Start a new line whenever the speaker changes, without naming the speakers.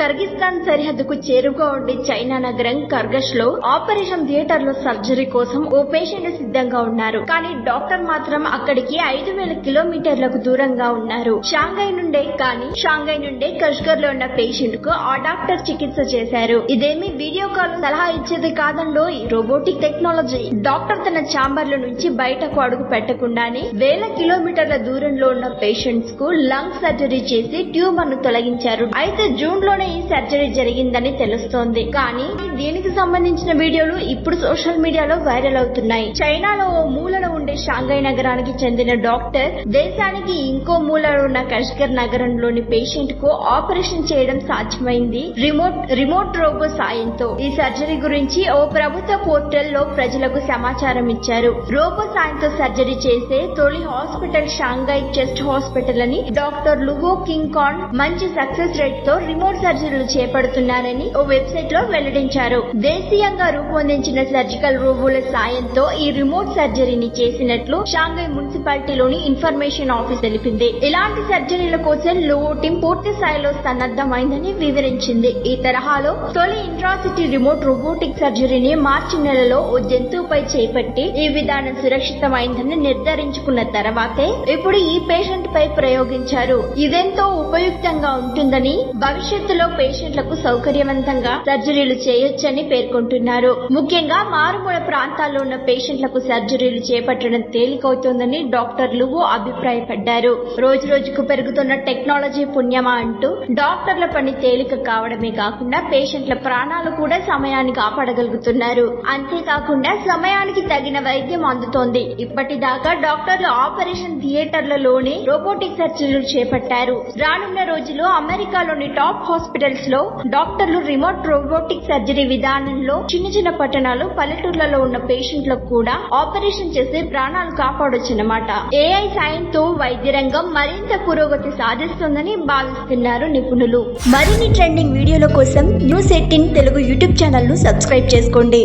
కర్గిస్తాన్ సరిహద్దుకు చేరుగా ఉండే చైనా నగరం కర్గష్ లో ఆపరేషన్ థియేటర్ లో సర్జరీ కోసం ఓ పేషెంట్ సిద్ధంగా ఉన్నారు. కానీ డాక్టర్ మాత్రం అక్కడికి 5,000 కిలోమీటర్లకు దూరంగా ఉన్నారు. షాంఘై నుండే కష్గర్ లో ఉన్న పేషెంట్ కు ఆ డాక్టర్ చికిత్స చేశారు. ఇదేమి వీడియో కాల్ సలహా ఇచ్చేది కాదండో ఈ రోబోటిక్ టెక్నాలజీ. డాక్టర్ తన ఛాంబర్ లో నుంచి బయటకు అడుగు పెట్టకుండానే 1000 కిలోమీటర్ల దూరంలో ఉన్న పేషెంట్స్ కు లంగ్ సర్జరీ చేసి ట్యూమర్ ను తొలగించారు. అయితే జూన్ లోనే ఈ సర్జరీ జరిగిందని తెలుస్తోంది. కానీ దీనికి సంబంధించిన వీడియోలు ఇప్పుడు సోషల్ మీడియాలో వైరల్ అవుతున్నాయి. చైనాలో ఓ మూలన ఉండే షాంఘై నగరానికి చెందిన డాక్టర్ దేశానికి ఇంకో మూలన ఉన్న కష్గర్ నగరంలోని పేషెంట్ కు ఆపరేషన్ చేయడం సాధ్యమైంది రిమోట్ రోబో సాయంతో. ఈ సర్జరీ గురించి ఓ ప్రభుత్వ పోర్టల్ లో ప్రజలకు సమాచారం ఇచ్చారు. రోబో సాయంతో సర్జరీ చేసే తొలి హాస్పిటల్ షాంఘై చెస్ట్ హాస్పిటల్ అని డాక్టర్ లువో కింగ్ కాన్ మంచి సక్సెస్ రేట్ తో రిమోట్ సర్జరీలు చేపడుతున్నారని ఓ వెబ్సైట్ లో వెల్లడించారు. దేశీయంగా రూపొందించిన సర్జికల్ రోబోల సాయంతో ఈ రిమోట్ సర్జరీని చేసినట్లు షాంఘై మున్సిపాలిటీలోని ఇన్ఫర్మేషన్ ఆఫీస్ తెలిపింది. ఇలాంటి సర్జరీల కోసం లువో టీం పూర్తి స్థాయిలో సన్నద్దమైందని వివరించింది. ఈ తరహాలో తొలి ఇంట్రాసిటీ రిమోట్ రోబోటిక్ సర్జరీని మార్చి నెలలో ఓ జంతువుపై చేపట్టి ఈ విధానం సురక్షితమైందని నిర్ధారించుకున్న తర్వాతే ఇప్పుడు ఈ పేషెంట్ పై ప్రయోగించారు. ఇదెంతో ఉపయుక్తంగా ఉంటుందని, భవిష్యత్తులో పేషెంట్లకు సౌకర్యవంతంగా సర్జరీలు చేయొచ్చని పేర్కొంటున్నారు. ముఖ్యంగా మారుమూల ప్రాంతాల్లో ఉన్న పేషెంట్లకు సర్జరీలు చేపట్టడం తేలికవుతోందని డాక్టర్ లువో అభిప్రాయపడ్డారు. రోజు రోజుకు పెరుగుతున్న టెక్నాలజీ పుణ్యమా అంటూ డాక్టర్ల పని తేలిక కావడమే కాకుండా పేషెంట్ల ప్రాణాలు కూడా సమయానికి కాపాడగలుగుతున్నారు. అంతేకాకుండా సమయానికి తగిన వైద్యం అందుతోంది. ఇప్పటిదాకా డాక్టర్లు ఆపరేషన్ థియేటర్లలోనే రోబోటిక్ సర్జరీలు చేపట్టారు. రానున్న రోజుల్లో అమెరికాలోని టాప్ హాస్పిటల్స్ లో డాక్టర్లు రిమోట్ రోబోటిక్ సర్జరీ విధానంలో చిన్న పట్టణాలు, పల్లెటూర్లలో ఉన్న పేషెంట్లకు కూడా ఆపరేషన్ చేసి ప్రాణాలు కాపాడొచ్చన్నమాట. ఏఐ సాయంతో వైద్య రంగం మరింత పురోగతి సాధిస్తుందని భావిస్తున్నారు నిపుణులు. మరిన్ని ట్రెండింగ్ వీడియోల కోసం న్యూస్ 18 తెలుగు యూట్యూబ్ ఛానల్ ను సబ్స్క్రైబ్ చేసుకోండి.